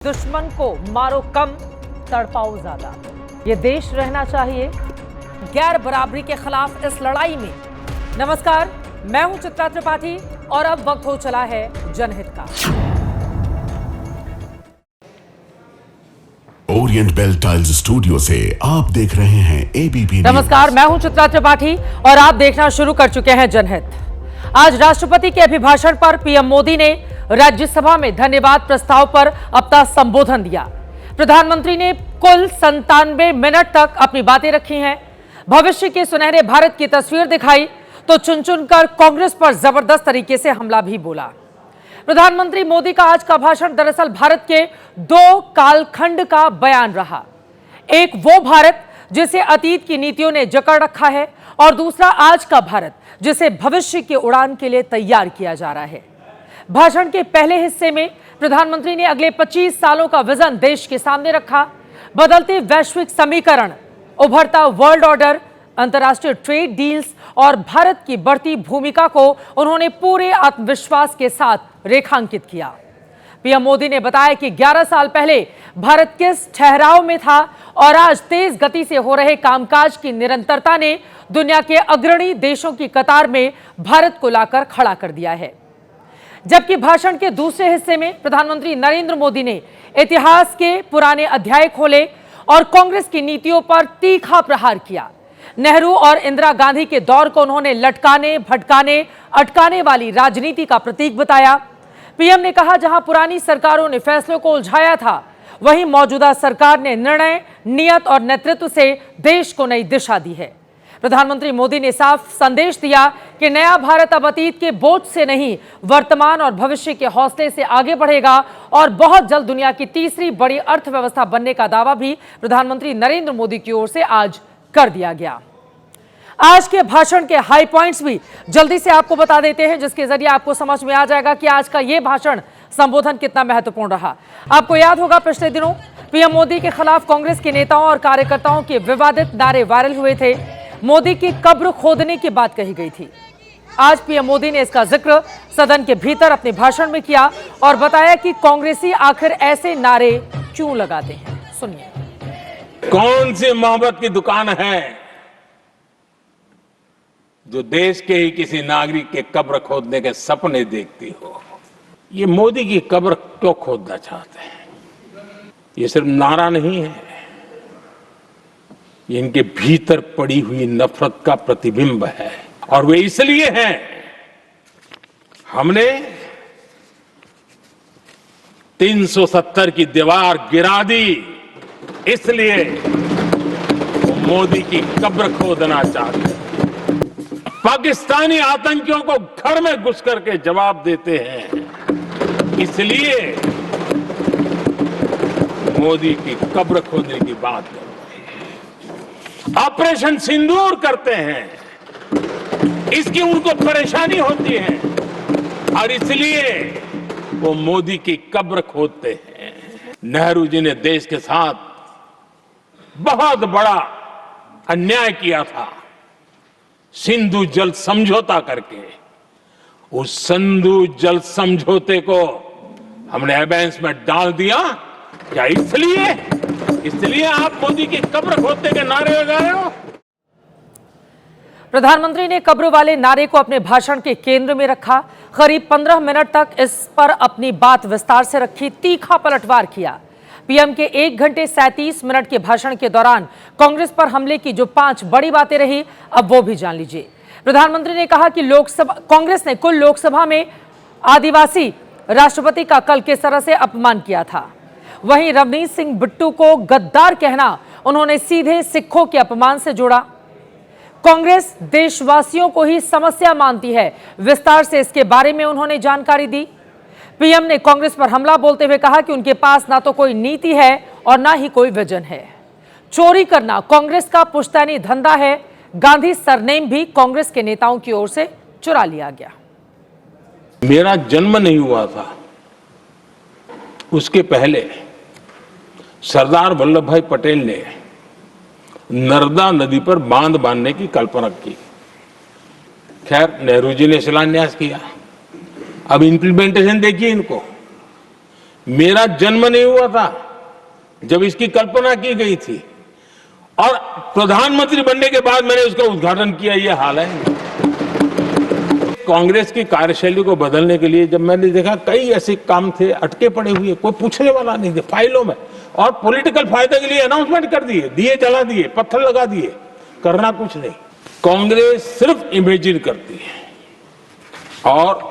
दुश्मन को मारो कम, तड़पाओ ज्यादा। ये देश रहना चाहिए गैर बराबरी के खिलाफ इस लड़ाई में। नमस्कार, मैं हूं चित्रा त्रिपाठी और अब वक्त हो चला है जनहित का। ओरिएंट बेल टाइल्स स्टूडियो से आप देख रहे हैं एबीपी। नमस्कार, मैं हूं चित्रा त्रिपाठी और आप देखना शुरू कर चुके हैं जनहित। आज राष्ट्रपति के अभिभाषण पर पीएम मोदी ने राज्यसभा में धन्यवाद प्रस्ताव पर अपना संबोधन दिया। प्रधानमंत्री ने कुल 97 मिनट तक अपनी बातें रखी हैं। भविष्य के सुनहरे भारत की तस्वीर दिखाई तो चुन चुनकर कांग्रेस पर जबरदस्त तरीके से हमला भी बोला। प्रधानमंत्री मोदी का आज का भाषण दरअसल भारत के दो कालखंड का बयान रहा। एक वो भारत जिसे अतीत की नीतियों ने जकड़ रखा है और दूसरा आज का भारत जिसे भविष्य की उड़ान के लिए तैयार किया जा रहा है। भाषण के पहले हिस्से में प्रधानमंत्री ने अगले 25 सालों का विजन देश के सामने रखा। बदलते वैश्विक समीकरण, उभरता वर्ल्ड ऑर्डर, अंतर्राष्ट्रीय ट्रेड डील्स और भारत की बढ़ती भूमिका को उन्होंने पूरे आत्मविश्वास के साथ रेखांकित किया। पीएम मोदी ने बताया कि 11 साल पहले भारत किस ठहराव में था और आज तेज गति से हो रहे कामकाज की निरंतरता ने दुनिया के अग्रणी देशों की कतार में भारत को लाकर खड़ा कर दिया है। जबकि भाषण के दूसरे हिस्से में प्रधानमंत्री नरेंद्र मोदी ने इतिहास के पुराने अध्याय खोले और कांग्रेस की नीतियों पर तीखा प्रहार किया। नेहरू और इंदिरा गांधी के दौर को उन्होंने लटकाने, भटकाने, अटकाने वाली राजनीति का प्रतीक बताया। पीएम ने कहा, जहां पुरानी सरकारों ने फैसलों को उलझाया था, वहीं मौजूदा सरकार ने निर्णय, नियत और नेतृत्व से देश को नई दिशा दी है। प्रधानमंत्री मोदी ने साफ संदेश दिया कि नया भारत अब अतीत के बोझ से नहीं, वर्तमान और भविष्य के हौसले से आगे बढ़ेगा और बहुत जल्द दुनिया की तीसरी बड़ी अर्थव्यवस्था बनने का दावा भी प्रधानमंत्री नरेंद्र मोदी की ओर से आज कर दिया गया। आज के भाषण के हाई पॉइंट्स भी जल्दी से आपको बता देते हैं, जिसके जरिए आपको समझ में आ जाएगा कि आज का यह भाषण संबोधन कितना महत्वपूर्ण रहा। आपको याद होगा, पिछले दिनों पीएम मोदी के खिलाफ कांग्रेस के नेताओं और कार्यकर्ताओं के विवादित नारे वायरल हुए थे। मोदी की कब्र खोदने की बात कही गई थी। आज पीएम मोदी ने इसका जिक्र सदन के भीतर अपने भाषण में किया और बताया कि कांग्रेसी आखिर ऐसे नारे क्यों लगाते हैं। सुनिए। कौन सी मोहब्बत की दुकान है जो देश के ही किसी नागरिक के कब्र खोदने के सपने देखती हो? ये मोदी की कब्र क्यों खोदना चाहते हैं? ये सिर्फ नारा नहीं है, ये इनके भीतर पड़ी हुई नफरत का प्रतिबिंब है। और वे इसलिए हैं, हमने 370 की दीवार गिरा दी, इसलिए वो मोदी की कब्र खोदना चाहते हैं। पाकिस्तानी आतंकियों को घर में घुस करके जवाब देते हैं, इसलिए मोदी की कब्र खोदने की बात करते हैं। ऑपरेशन सिंदूर करते हैं, इसकी उनको परेशानी होती है और इसलिए वो मोदी की कब्र खोदते हैं। नेहरू जी ने देश के साथ बहुत बड़ा अन्याय किया था, सिंधु जल समझौता करके। उस सिंधु जल समझौते को हमने एबेंस में डाल दिया। क्या इसलिए आप मोदी की कब्र खोदने के नारे लगा रहे हो? प्रधानमंत्री ने कब्र वाले नारे को अपने भाषण के केंद्र में रखा। करीब 15 मिनट तक इस पर अपनी बात विस्तार से रखी, तीखा पलटवार किया। पीएम के 1 घंटे 37 मिनट के भाषण के दौरान कांग्रेस पर हमले की जो 5 बड़ी बातें रही, अब वो भी जान लीजिए। प्रधानमंत्री ने कहा कि कांग्रेस ने कुल लोकसभा में आदिवासी राष्ट्रपति का कल किस तरह से अपमान किया था। वहीं रवनीत सिंह बिट्टू को गद्दार कहना उन्होंने सीधे सिखों के अपमान से जोड़ा। कांग्रेस देशवासियों को ही समस्या मानती है, विस्तार से इसके बारे में उन्होंने जानकारी दी। पीएम ने कांग्रेस पर हमला बोलते हुए कहा कि उनके पास ना तो कोई नीति है और ना ही कोई विजन है। चोरी करना कांग्रेस का पुश्तैनी धंधा है। गांधी सरनेम भी कांग्रेस के नेताओं की ओर से चुरा लिया गया। मेरा जन्म नहीं हुआ था, उसके पहले सरदार वल्लभ भाई पटेल ने नर्मदा नदी पर बांध बांधने की कल्पना की। खैर, नेहरू जी ने शिलान्यास किया। अब इंप्लीमेंटेशन देखिए इनको। मेरा जन्म नहीं हुआ था जब इसकी कल्पना की गई थी, और प्रधानमंत्री बनने के बाद मैंने उसका उद्घाटन किया। ये हाल है। कांग्रेस की कार्यशैली को बदलने के लिए जब मैंने देखा कई ऐसे काम थे अटके पड़े हुए, कोई पूछने वाला नहीं थे फाइलों में, और पॉलिटिकल फायदे के लिए अनाउंसमेंट कर दिए, दिए जला दिए, पत्थर लगा दिए, करना कुछ नहीं। कांग्रेस सिर्फ इमेजिन करती है और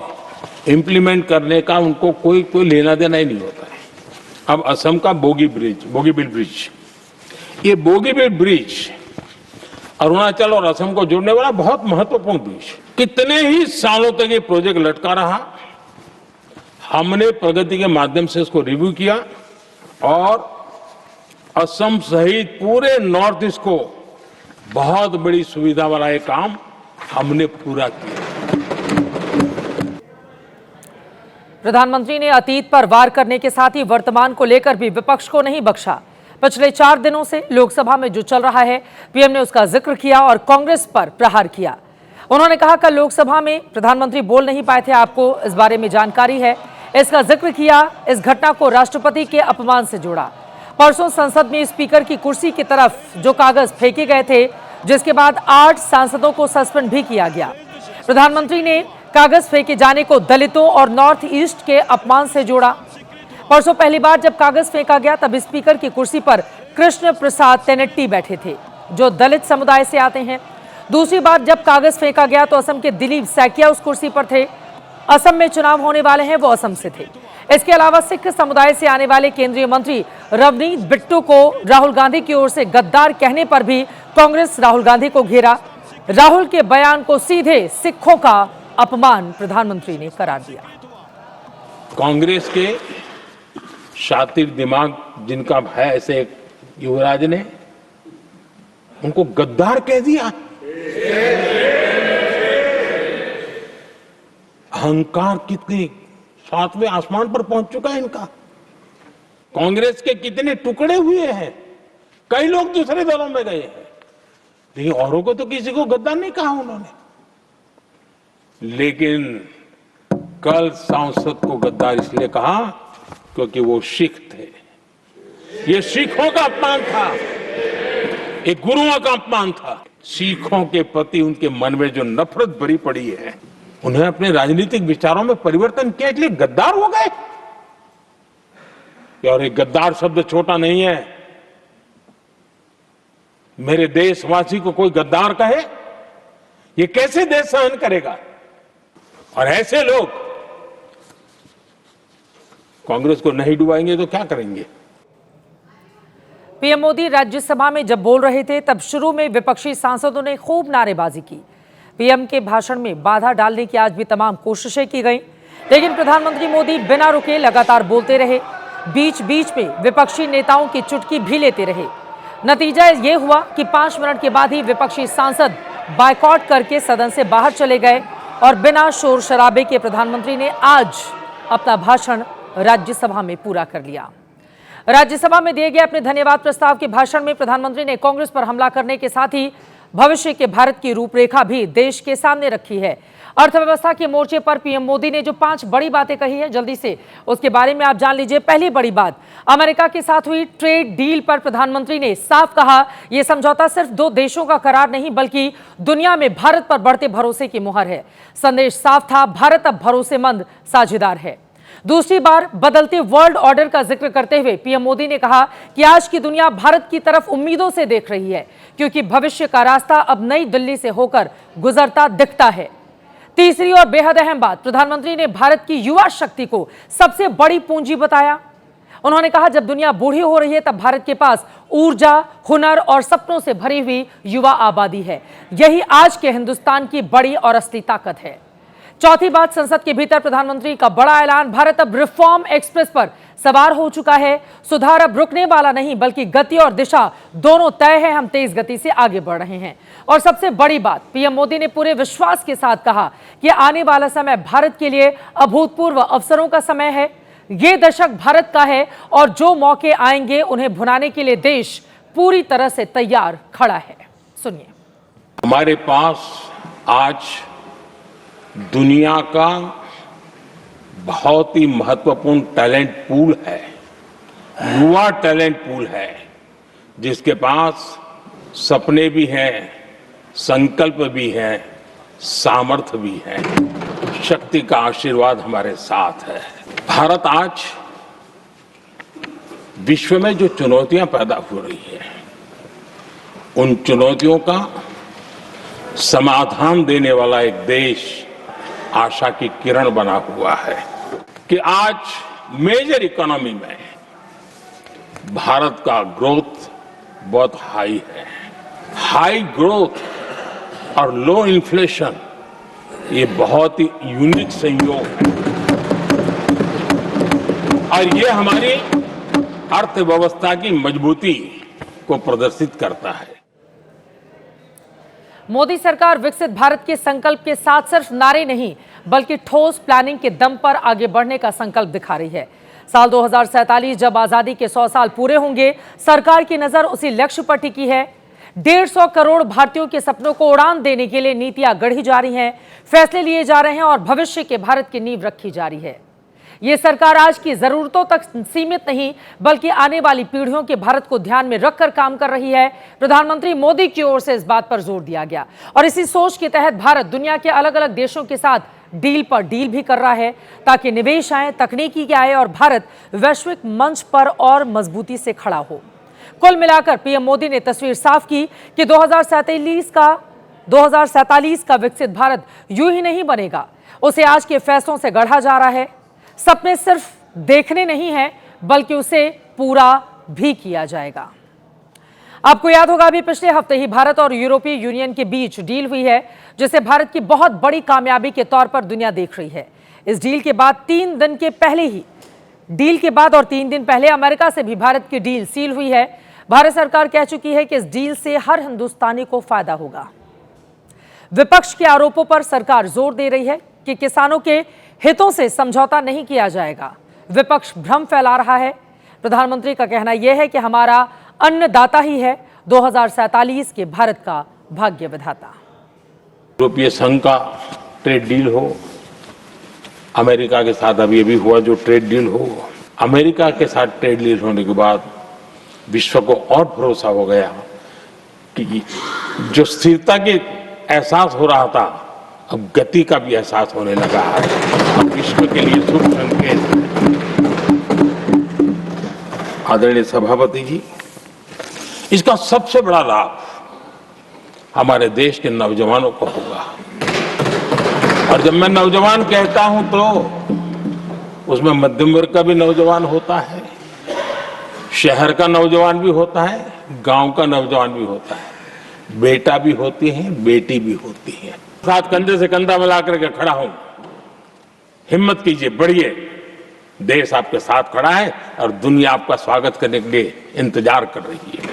इंप्लीमेंट करने का उनको कोई लेना देना ही नहीं होता है। अब असम का बोगीबिल ब्रिज, ये बोगीबिल ब्रिज अरुणाचल और असम को जोड़ने वाला बहुत महत्वपूर्ण ब्रिज, कितने ही सालों तक ये प्रोजेक्ट लटका रहा। हमने प्रगति के माध्यम से इसको रिव्यू किया और असम सहित पूरे नॉर्थ ईस्ट को बहुत बड़ी सुविधा वाला ये काम हमने पूरा किया। प्रधानमंत्री ने अतीत पर वार करने के साथ ही वर्तमान को लेकर भी विपक्ष को नहीं बख्शा। पिछले 4 दिनों से लोकसभा में जो चल रहा है, पीएम ने उसका जिक्र किया और कांग्रेस पर प्रहार किया। उन्होंने कहा कि लोकसभा में प्रधानमंत्री बोल नहीं पाए थे, आपको इस बारे में जानकारी है। इसका जिक्र किया, इस घटना को राष्ट्रपति के अपमान से जोड़ा। परसों संसद में स्पीकर की कुर्सी की तरफ जो कागज फेंके गए थे, जिसके बाद 8 सांसदों को सस्पेंड भी किया गया। प्रधानमंत्री ने कागज फेंके जाने को दलितों और नॉर्थ ईस्ट के अपमान से जोड़ा। परसों पहली बार जब कागज फेंका गया तब स्पीकर की कुर्सी पर कृष्ण प्रसाद तेनेट्टी बैठे थे, जो दलित समुदाय से आते हैं। दूसरी बार जब कागज फेंका गया तो असम के दिलीप सैकिया उस कुर्सी पर थे। असम में चुनाव होने वाले हैं, वो असम से थे। इसके अलावा सिख समुदाय से आने वाले केंद्रीय मंत्री रवनीत बिट्टू को राहुल गांधी की ओर से गद्दार कहने पर भी कांग्रेस राहुल गांधी को घेरा। राहुल के बयान को सीधे सिखों का अपमान प्रधानमंत्री ने करार दिया। कांग्रेस के शातिर दिमाग जिनका है ऐसे युवराज ने उनको गद्दार कह दिया। अहंकार कितनी 7वें आसमान पर पहुंच चुका है इनका। कांग्रेस के कितने टुकड़े हुए हैं, कई लोग दूसरे दलों में गए हैं, लेकिन औरों को तो किसी को गद्दार नहीं कहा उन्होंने। लेकिन कल सांसद को गद्दार इसलिए कहा क्योंकि वो सिख थे। ये सिखों का अपमान था, ये गुरुओं का अपमान था। सिखों के प्रति उनके मन में जो नफरत भरी पड़ी है, उन्हें अपने राजनीतिक विचारों में परिवर्तन किया, इसलिए गद्दार हो गए। और ये गद्दार शब्द छोटा नहीं है। मेरे देशवासी को कोई गद्दार कहे, ये कैसे देश सहन करेगा? और ऐसे लोग कांग्रेस को नहीं डुबाएंगे तो क्या करेंगे? पीएम मोदी राज्यसभा में जब बोल रहे थे तब शुरू में विपक्षी सांसदों ने खूब नारेबाजी की। पीएम के भाषण में बाधा डालने की आज भी तमाम कोशिशें की गई, लेकिन प्रधानमंत्री मोदी बिना रुके लगातार बोलते रहे। बीच बीच में विपक्षी नेताओं की चुटकी भी लेते रहे। नतीजा ये हुआ कि 5 मिनट के बाद ही विपक्षी सांसद बायकॉट करके सदन से बाहर चले गए और बिना शोर शराबे के प्रधानमंत्री ने आज अपना भाषण राज्यसभा में पूरा कर लिया। राज्यसभा में दिए गए अपने धन्यवाद प्रस्ताव के भाषण में प्रधानमंत्री ने कांग्रेस पर हमला करने के साथ ही भविष्य के भारत की रूपरेखा भी देश के सामने रखी है। अर्थव्यवस्था के मोर्चे पर पीएम मोदी ने जो 5 बड़ी बातें कही है, जल्दी से उसके बारे में आप जान लीजिए। पहली बड़ी बात, अमेरिका के साथ हुई ट्रेड डील पर प्रधानमंत्री ने साफ कहा, यह समझौता सिर्फ 2 देशों का करार नहीं बल्कि दुनिया में भारत पर बढ़ते भरोसे की मुहर है। संदेश साफ था, भारत अब भरोसेमंद साझेदार है। दूसरी बार बदलते वर्ल्ड ऑर्डर का जिक्र करते हुए पीएम मोदी ने कहा कि आज की दुनिया भारत की तरफ उम्मीदों से देख रही है, क्योंकि भविष्य का रास्ता अब नई दिल्ली से होकर गुजरता दिखता है। तीसरी और बेहद अहम बात, प्रधानमंत्री ने भारत की युवा शक्ति को सबसे बड़ी पूंजी बताया। उन्होंने कहा, जब दुनिया बूढ़ी हो रही है तब भारत के पास ऊर्जा, हुनर और सपनों से भरी हुई युवा आबादी है। यही आज के हिंदुस्तान की बड़ी और असली ताकत है। चौथी बात, संसद के भीतर प्रधानमंत्री का बड़ा ऐलान, भारत अब रिफॉर्म एक्सप्रेस पर सवार हो चुका है। सुधार अब रुकने वाला नहीं बल्कि गति और दिशा दोनों तय है। हम तेज गति से आगे बढ़ रहे हैं। और सबसे बड़ी बात, पीएम मोदी ने पूरे विश्वास के साथ कहा कि आने वाला समय भारत के लिए अभूतपूर्व अवसरों का समय है। ये दशक भारत का है और जो मौके आएंगे उन्हें भुनाने के लिए देश पूरी तरह से तैयार खड़ा है। सुनिए। हमारे पास आज दुनिया का बहुत ही महत्वपूर्ण टैलेंट पूल है, युवा टैलेंट पूल है, जिसके पास सपने भी हैं, संकल्प भी है, सामर्थ्य भी है। शक्ति का आशीर्वाद हमारे साथ है। भारत आज विश्व में जो चुनौतियां पैदा हो रही है, उन चुनौतियों का समाधान देने वाला एक देश आशा की किरण बना हुआ है कि आज मेजर इकोनॉमी में भारत का ग्रोथ बहुत हाई है। हाई ग्रोथ और लो इन्फ्लेशन, ये बहुत ही यूनिक संयोग है और ये हमारी अर्थव्यवस्था की मजबूती को प्रदर्शित करता है। मोदी सरकार विकसित भारत के संकल्प के साथ सिर्फ नारे नहीं बल्कि ठोस प्लानिंग के दम पर आगे बढ़ने का संकल्प दिखा रही है। साल 2047 जब आजादी के 100 साल पूरे होंगे, सरकार की नजर उसी लक्ष्य पर टिकी है। 150 करोड़ भारतीयों के सपनों को उड़ान देने के लिए नीतियां गढ़ी जा रही हैं, फैसले लिए जा रहे हैं और भविष्य के भारत की नींव रखी जा रही है। ये सरकार आज की जरूरतों तक सीमित नहीं बल्कि आने वाली पीढ़ियों के भारत को ध्यान में रखकर काम कर रही है। प्रधानमंत्री मोदी की ओर से इस बात पर जोर दिया गया और इसी सोच के तहत भारत दुनिया के अलग अलग देशों के साथ डील पर डील भी कर रहा है ताकि निवेश आए, तकनीकी आए और भारत वैश्विक मंच पर और मजबूती से खड़ा हो। कुल मिलाकर पीएम मोदी ने तस्वीर साफ की कि 2047 का विकसित भारत यूं ही नहीं बनेगा, उसे आज के फैसलों से गढ़ा जा रहा है। सपने सिर्फ देखने नहीं हैं बल्कि उसे पूरा भी किया जाएगा। आपको याद होगा अभी पिछले हफ्ते ही भारत और यूरोपीय यूनियन के बीच डील हुई है, जिसे भारत की बहुत बड़ी कामयाबी के तौर पर दुनिया देख रही है। इस डील के बाद 3 दिन पहले अमेरिका से भी भारत की डील सील हुई है। भारत सरकार कह चुकी है कि इस डील से हर हिंदुस्तानी को फायदा होगा। विपक्ष के आरोपों पर सरकार जोर दे रही है कि किसानों के हितों से समझौता नहीं किया जाएगा। विपक्ष भ्रम फैला रहा है। प्रधानमंत्री का कहना यह है कि हमारा अन्नदाता ही है 2047 के भारत का भाग्य विधाता। यूरोपीय संघ का ट्रेड डील हो, अमेरिका के साथ अभी हुआ जो ट्रेड डील हो, अमेरिका के साथ ट्रेड डील होने के बाद विश्व को और भरोसा हो गया कि जो स्थिरता के एहसास हो रहा था, अब गति का भी एहसास होने लगा है। अब विश्व के लिए शुभ संकेत है। आदरणीय सभापति जी, इसका सबसे बड़ा लाभ हमारे देश के नौजवानों को होगा। और जब मैं नौजवान कहता हूं तो उसमें मध्यम वर्ग का भी नौजवान होता है, शहर का नौजवान भी होता है, गांव का नौजवान भी होता है, बेटा भी होती है, बेटी भी होती है। साथ कंधे से कंधा मिला करके खड़ा हूं। हिम्मत कीजिए, बढ़िए, देश आपके साथ खड़ा है और दुनिया आपका स्वागत करने के लिए इंतजार कर रही है।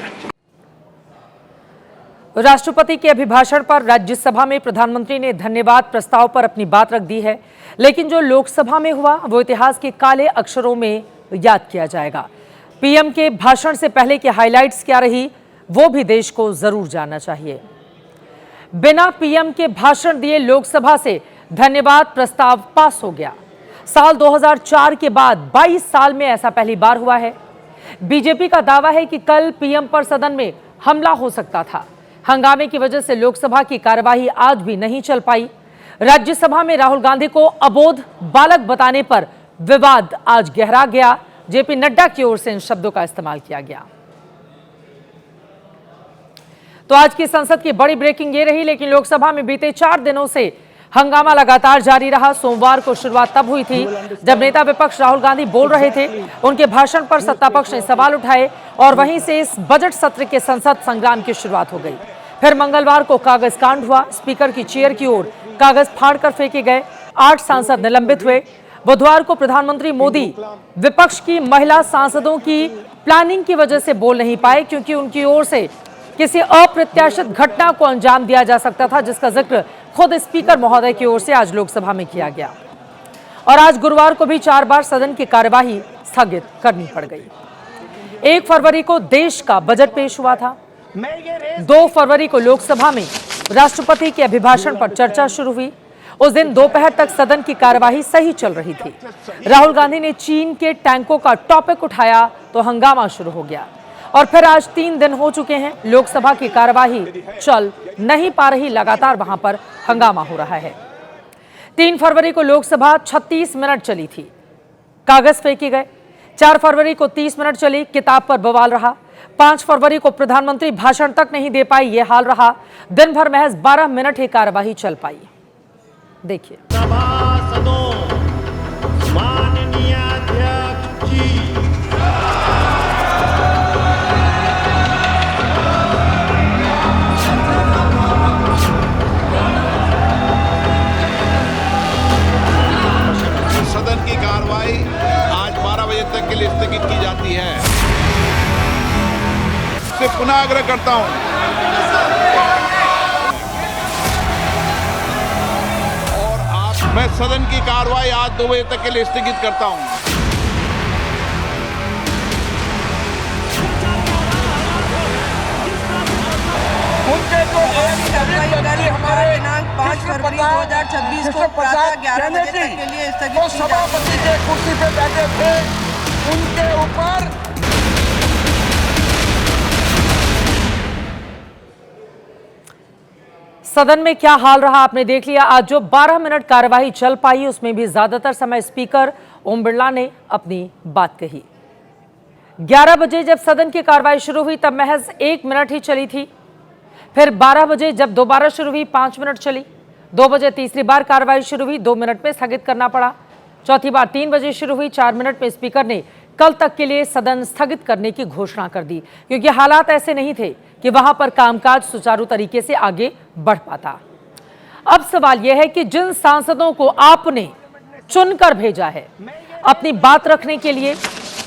राष्ट्रपति के अभिभाषण पर राज्यसभा में प्रधानमंत्री ने धन्यवाद प्रस्ताव पर अपनी बात रख दी है, लेकिन जो लोकसभा में हुआ वो इतिहास के काले अक्षरों में याद किया जाएगा। पीएम के भाषण से पहले की हाइलाइट्स क्या रही वो भी देश को जरूर जानना चाहिए। बिना पीएम के भाषण दिए लोकसभा से धन्यवाद प्रस्ताव पास हो गया। साल 2004 के बाद 22 साल में ऐसा पहली बार हुआ है। बीजेपी का दावा है कि कल पीएम पर सदन में हमला हो सकता था। हंगामे की वजह से लोकसभा की कार्यवाही आज भी नहीं चल पाई। राज्यसभा में राहुल गांधी को अबोध बालक बताने पर विवाद आज गहरा गया। जेपी नड्डा की ओर से इन शब्दों का इस्तेमाल किया गया। तो आज की संसद की बड़ी ब्रेकिंग ये रही, लेकिन लोकसभा में बीते 4 दिनों से हंगामा लगातार जारी रहा। सोमवार को शुरुआत तब हुई थी जब नेता विपक्ष राहुल गांधी बोल रहे थे। उनके भाषण पर सत्तापक्ष ने सवाल उठाए और वहीं से इस बजट सत्र के संसद संग्राम की शुरुआत हो गई। फिर मंगलवार को कागज कांड हुआ। स्पीकर की चेयर की ओर कागज फाड़कर फेंके गए। 8 सांसद निलंबित हुए। बुधवार को प्रधानमंत्री मोदी विपक्ष की महिला सांसदों की प्लानिंग की वजह से बोल नहीं पाए, क्योंकि उनकी ओर से किसी अप्रत्याशित घटना को अंजाम दिया जा सकता था, जिसका जिक्र खुद स्पीकर महोदय की ओर से आज लोकसभा में किया गया। और आज गुरुवार को भी 4 बार सदन की कार्यवाही स्थगित करनी पड़ गई। 1 फरवरी को देश का बजट पेश हुआ था। 2 फरवरी को लोकसभा में राष्ट्रपति के अभिभाषण पर चर्चा शुरू हुई उस दिन दोपहर तक सदन की कार्यवाही सही चल रही थी। राहुल गांधी ने चीन के टैंकों का टॉपिक उठाया तो हंगामा शुरू हो गया। और फिर आज 3 दिन हो चुके हैं, लोकसभा की कार्यवाही चल नहीं पा रही, लगातार वहां पर हंगामा हो रहा है। 3 फरवरी को लोकसभा 36 मिनट चली थी, कागज फेंके गए। 4 फरवरी को 30 मिनट चली, किताब पर बवाल रहा। 5 फरवरी को प्रधानमंत्री भाषण तक नहीं दे पाई, यह हाल रहा। दिन भर महज 12 मिनट ही कार्यवाही चल पाई। देखिए, सभासदों, माननीय अध्यक्ष जी, सदन की कार्रवाई आज 12 बजे तक के लिए स्थगित की जाती है। से पुनः आग्रह करता हूं, और मैं सदन की कार्रवाई आज 2 बजे तक के लिए स्थगित करता हूं। हमारे दिनांक 5 फरवरी 2026 को प्रातः 11 बजे तक के लिए स्थगित की सभापति के कुर्सी पे बैठे थे, उनके ऊपर सदन में क्या हाल रहा आपने देख लिया। आज जो 12 मिनट कार्यवाही चल पाई, उसमें भी ज्यादातर समय स्पीकर ओम बिरला ने अपनी बात कही। 11 बजे जब सदन की कार्यवाही शुरू हुई तब महज 1 मिनट ही चली थी। फिर 12 बजे जब दोबारा शुरू हुई 5 मिनट चली। 2 बजे तीसरी बार कार्रवाई शुरू हुई, 2 मिनट में स्थगित करना पड़ा। चौथी बार 3 बजे शुरू हुई, 4 मिनट में स्पीकर ने कल तक के लिए सदन स्थगित करने की घोषणा कर दी, क्योंकि हालात ऐसे नहीं थे कि वहां पर कामकाज सुचारू तरीके से आगे बढ़ पाता। अब सवाल यह है कि जिन सांसदों को आपने चुनकर भेजा है अपनी बात रखने के लिए,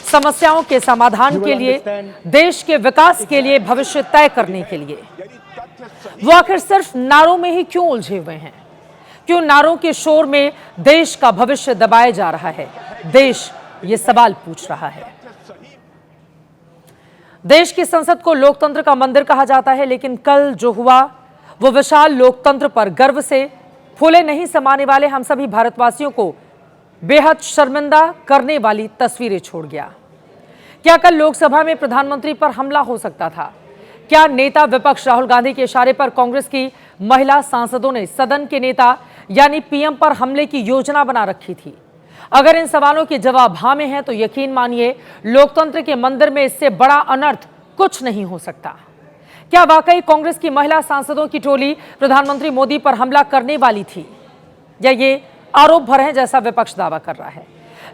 समस्याओं के समाधान के लिए, देश के विकास के लिए, भविष्य तय करने के लिए, वो आखिर सिर्फ नारों में ही क्यों उलझे हुए हैं? क्यों नारों के शोर में देश का भविष्य दबाया जा रहा है? देश ये सवाल पूछ रहा है। देश की संसद को लोकतंत्र का मंदिर कहा जाता है, लेकिन कल जो हुआ वो विशाल लोकतंत्र पर गर्व से फूले नहीं समाने वाले हम सभी भारतवासियों को बेहद शर्मिंदा करने वाली तस्वीरें छोड़ गया। क्या कल लोकसभा में प्रधानमंत्री पर हमला हो सकता था? क्या नेता विपक्ष राहुल गांधी के इशारे पर कांग्रेस की महिला सांसदों ने सदन के नेता यानी पीएम पर हमले की योजना बना रखी थी? अगर इन सवालों के जवाब हाँ में हैं तो यकीन मानिए, लोकतंत्र के मंदिर में इससे बड़ा अनर्थ कुछ नहीं हो सकता। क्या वाकई कांग्रेस की महिला सांसदों की टोली प्रधानमंत्री मोदी पर हमला करने वाली थी, या ये आरोप भर है जैसा विपक्ष दावा कर रहा है?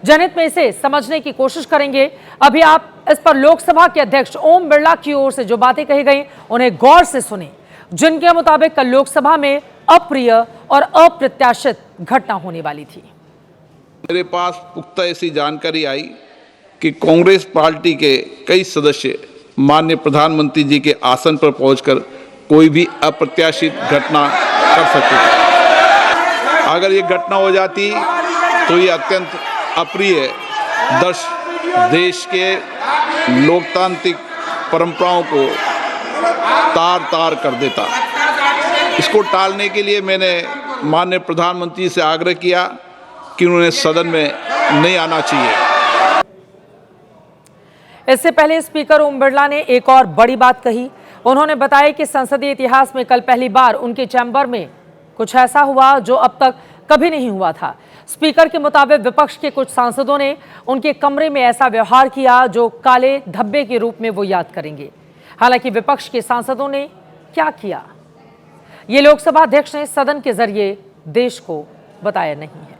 जनहित में इसे समझने की कोशिश करेंगे। अभी आप इस पर लोकसभा के अध्यक्ष ओम बिरला की ओर से जो बातें कही गई उन्हें गौर से सुने, जिनके मुताबिक कल लोकसभा में अप्रिय और अप्रत्याशित घटना होने वाली थी। मेरे पास पुख्ता ऐसी जानकारी आई कि कांग्रेस पार्टी के कई सदस्य माननीय प्रधानमंत्री जी के आसन पर पहुंचकर कोई भी अप्रत्याशित घटना कर सकते थे। अगर ये घटना हो जाती तो ये अत्यंत अप्रिय देश के लोकतांत्रिक परंपराओं को तार तार कर देता। इसको टालने के लिए मैंने माननीय प्रधानमंत्री से आग्रह किया कि उन्हें सदन में नहीं आना चाहिए। इससे पहले स्पीकर ओम बिरला ने एक और बड़ी बात कही। उन्होंने बताया कि संसदीय इतिहास में कल पहली बार उनके चैम्बर में कुछ ऐसा हुआ जो अब तक कभी नहीं हुआ था। स्पीकर के मुताबिक विपक्ष के कुछ सांसदों ने उनके कमरे में ऐसा व्यवहार किया जो काले धब्बे के रूप में वो याद करेंगे। हालांकि विपक्ष के सांसदों ने क्या किया, ये लोकसभा अध्यक्ष ने सदन के जरिए देश को बताया नहीं है।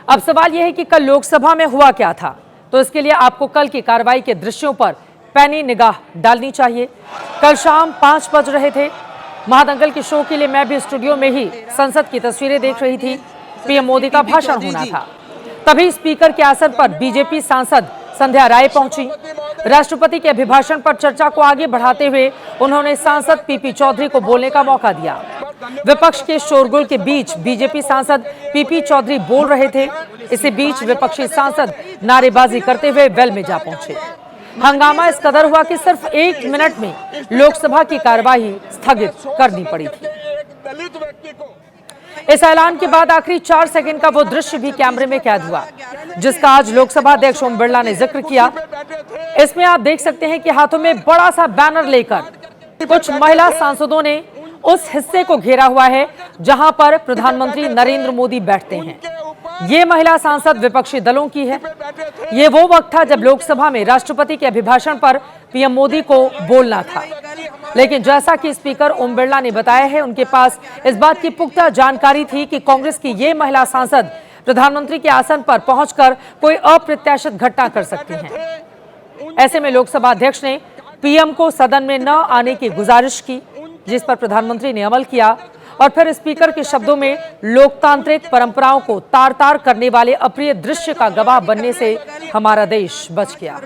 अब सवाल यह है कि कल लोकसभा में हुआ क्या था, तो इसके लिए आपको कल की कार्रवाई के दृश्यों पर पैनी निगाह डालनी चाहिए। कल शाम 5 बज रहे थे। महादंगल के शो के लिए मैं भी स्टूडियो में ही संसद की तस्वीरें देख रही थी। पीएम मोदी का भाषण होना था। तभी स्पीकर के आसन पर बीजेपी सांसद संध्या राय पहुंची। राष्ट्रपति के अभिभाषण पर चर्चा को आगे बढ़ाते हुए उन्होंने सांसद पीपी चौधरी को बोलने का मौका दिया। विपक्ष के शोरगुल के बीच बीजेपी सांसद पीपी चौधरी बोल रहे थे। इसी बीच विपक्षी सांसद नारेबाजी करते हुए वेल में जा पहुंचे। हंगामा इस कदर हुआ कि सिर्फ 1 मिनट में लोकसभा की कार्यवाही स्थगित करनी पड़ी थी। इस ऐलान के बाद आखिरी 4 सेकंड का वो दृश्य भी कैमरे में कैद हुआ, जिसका आज लोकसभा अध्यक्ष ओम बिरला ने जिक्र किया। इसमें आप देख सकते हैं कि हाथों में बड़ा सा बैनर लेकर कुछ महिला सांसदों ने उस हिस्से को घेरा हुआ है जहां पर प्रधानमंत्री नरेंद्र मोदी बैठते हैं। ये महिला सांसद विपक्षी दलों की है। ये वो वक्त था जब लोकसभा में राष्ट्रपति के अभिभाषण पर पीएम मोदी को बोलना था, लेकिन जैसा कि स्पीकर ओम बिरला ने बताया है, उनके पास इस बात की पुख्ता जानकारी थी कि कांग्रेस की ये महिला सांसद प्रधानमंत्री के आसन पर पहुंचकर कोई अप्रत्याशित घटना कर सकती हैं। ऐसे में लोकसभा अध्यक्ष ने पीएम को सदन में न आने की गुजारिश की, जिस पर प्रधानमंत्री ने अमल किया और फिर स्पीकर के शब्दों में लोकतांत्रिक परंपराओं को तार-तार करने वाले अप्रिय दृश्य का गवाह बनने से हमारा देश बच गया।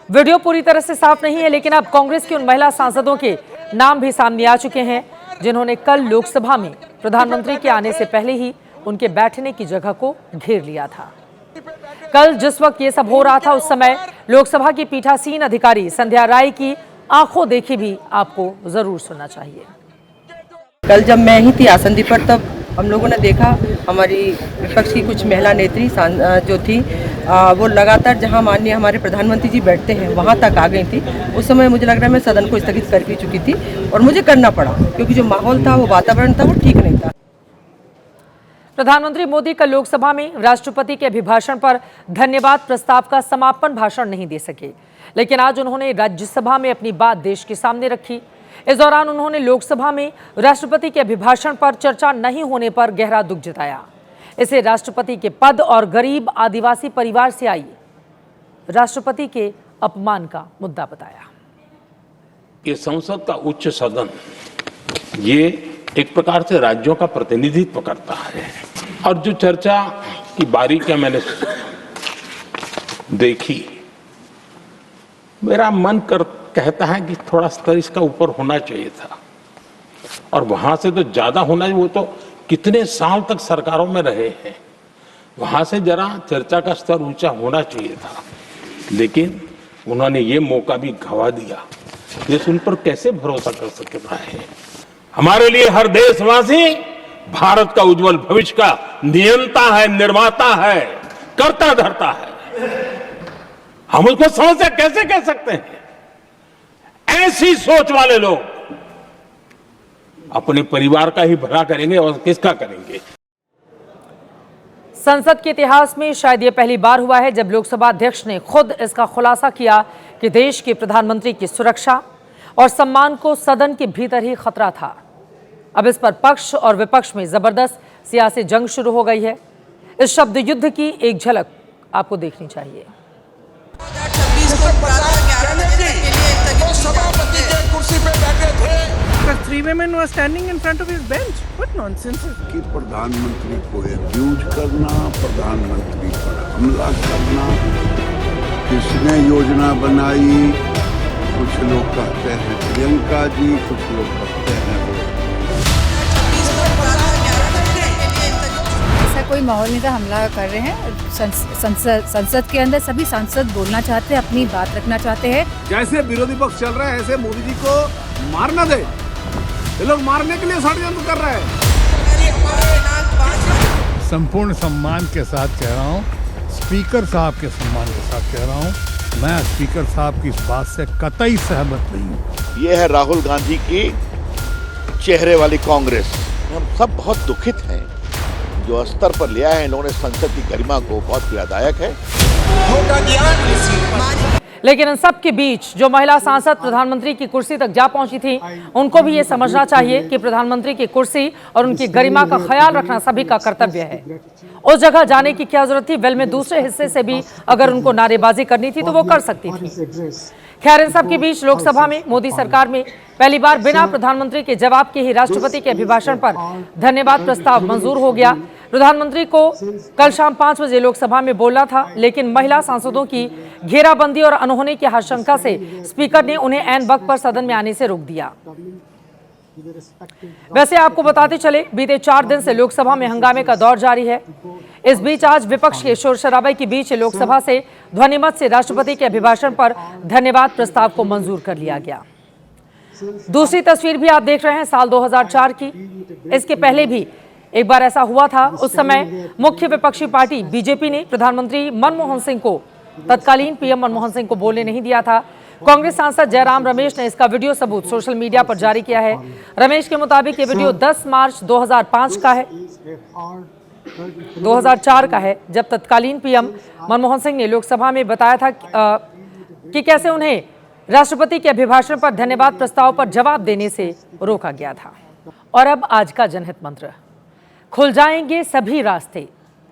वीडियो पूरी तरह से साफ नहीं है, लेकिन अब कांग्रेस की उन महिला सांसदों के नाम भी सामने आ चुके हैं जिन्होंने कल लोकसभा में प्रधानमंत्री के आने से पहले ही उनके बैठने की जगह को घेर लिया था। कल जिस वक्त ये सब हो रहा था, उस समय लोकसभा की पीठासीन अधिकारी संध्या राय की आंखों देखी भी आपको जरूर सुनना चाहिए। कल जब मैं ही थी आसंदी पर, तब हम लोगों ने देखा हमारी विपक्ष की कुछ महिला नेत्री जो थी वो लगातार जहां माननीय हमारे प्रधानमंत्री जी बैठते हैं वहां तक आ गई थी। उस समय मुझे लग रहा है मैं सदन को स्थगित कर भी चुकी थी और मुझे करना पड़ा, क्योंकि जो माहौल था, वो वातावरण था, वो ठीक नहीं था। प्रधानमंत्री मोदी कल लोकसभा में राष्ट्रपति के अभिभाषण पर धन्यवाद प्रस्ताव का समापन भाषण नहीं दे सके, लेकिन आज उन्होंने राज्यसभा में अपनी बात देश के सामने रखी। इस दौरान उन्होंने लोकसभा में राष्ट्रपति के अभिभाषण पर चर्चा नहीं होने पर गहरा दुख जताया। इसे राष्ट्रपति के पद और गरीब आदिवासी परिवार से आई राष्ट्रपति के अपमान का मुद्दा बताया। ये संसद का उच्च सदन ये एक प्रकार से राज्यों का प्रतिनिधित्व करता है, और जो चर्चा की बारीकियां मैंने देखी, मेरा मन कहता है कि थोड़ा स्तर इसका ऊपर होना चाहिए था, और वहां से तो ज्यादा होना चाहिए। वो तो कितने साल तक सरकारों में रहे हैं, वहां से जरा चर्चा का स्तर ऊंचा होना चाहिए था, लेकिन उन्होंने ये मौका भी गंवा दिया। देश उन पर कैसे भरोसा कर सकता है? हमारे लिए हर देशवासी भारत का उज्जवल भविष्य का नियंता है, निर्माता है, कर्ता धर्ता है। हम उसको समस्या कैसे कह सकते हैं? ऐसी सोच वाले लोग अपने परिवार का ही भला करेंगे और किसका करेंगे? संसद के इतिहास में शायद ये पहली बार हुआ है जब लोकसभा अध्यक्ष ने खुद इसका खुलासा किया कि देश के प्रधानमंत्री की सुरक्षा और सम्मान को सदन के भीतर ही खतरा था। अब इस पर पक्ष और विपक्ष में जबरदस्त सियासी जंग शुरू हो गई है। इस शब्द युद्ध की एक झलक आपको देखनी चाहिए। Three women were standing in front of his bench. What nonsense is कि प्रधानमंत्री को एक्यूज करना, प्रधानमंत्री पर हमला करना, किसने योजना बनाई? कुछ लोग कहते हैं प्रियंका जी, कुछ लोग कहते हैं ऐसा कोई माहौल नहीं था। हमला कर रहे हैं संसद के अंदर। सभी सांसद बोलना चाहते हैं, अपनी बात रखना चाहते हैं। जैसे विरोधी पक्ष चल रहा है, ऐसे मोदी जी को मारना दे। ये लोग मारने के लिए षड्यंत्र कर रहे हैं। संपूर्ण सम्मान के साथ कह रहा हूँ, स्पीकर साहब के सम्मान के साथ कह रहा हूँ, मैं स्पीकर साहब की इस बात से कतई सहमत नहीं हूँ। ये है राहुल गांधी की चेहरे वाली कांग्रेस। हम सब बहुत दुखित हैं। जो स्तर पर लिया है इन्होंने संसद की गरिमा को, बहुत पीड़ादायक है। लेकिन इन सब के बीच जो महिला सांसद प्रधानमंत्री की कुर्सी तक जा पहुंची थी, उनको भी ये समझना चाहिए कि प्रधानमंत्री की कुर्सी और उनकी गरिमा का ख्याल रखना सभी का कर्तव्य है। उस जगह जाने की क्या जरूरत थी? वेल में दूसरे हिस्से से भी अगर उनको नारेबाजी करनी थी तो वो कर सकती थी। खैर, इन सब के बीच लोकसभा में मोदी सरकार में पहली बार बिना प्रधानमंत्री के जवाब के ही राष्ट्रपति के अभिभाषण पर धन्यवाद प्रस्ताव मंजूर हो गया। प्रधानमंत्री को कल शाम 5 बजे लोकसभा में बोलना था, लेकिन महिला सांसदों की घेराबंदी और अनहोनी की आशंका से स्पीकर ने उन्हें ऐन वक्त पर सदन में आने से रोक दिया। वैसे आपको बताते चले, बीते 4 दिन से लोकसभा में हंगामे का दौर जारी है। इस बीच आज विपक्ष के शोर शराबे के बीच लोकसभा से ध्वनिमत से राष्ट्रपति के अभिभाषण पर धन्यवाद प्रस्ताव को मंजूर कर लिया गया। दूसरी तस्वीर भी आप देख रहे हैं साल 2004 की। इसके पहले भी एक बार ऐसा हुआ था। उस समय मुख्य विपक्षी पार्टी बीजेपी ने प्रधानमंत्री मनमोहन सिंह को, तत्कालीन पीएम मनमोहन सिंह को बोलने नहीं दिया था। कांग्रेस सांसद जयराम रमेश ने इसका वीडियो सबूत सोशल मीडिया पर जारी किया है। रमेश के मुताबिक ये वीडियो 10 मार्च 2005 का है, 2004 का है, जब तत्कालीन पीएम मनमोहन सिंह ने लोकसभा में बताया था कि कैसे उन्हें राष्ट्रपति के अभिभाषण पर धन्यवाद प्रस्ताव पर जवाब देने से रोका गया था। और अब आज का जनहित मंत्र, खुल जाएंगे सभी रास्ते,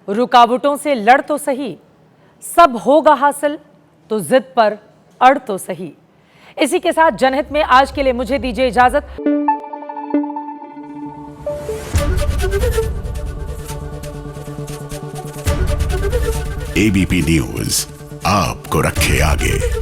रुकावटों से लड़ तो सही, सब होगा हासिल तो जिद पर अड़ तो सही। इसी के साथ जनहित में आज के लिए मुझे दीजिए इजाजत। एबीपी न्यूज आपको रखे आगे।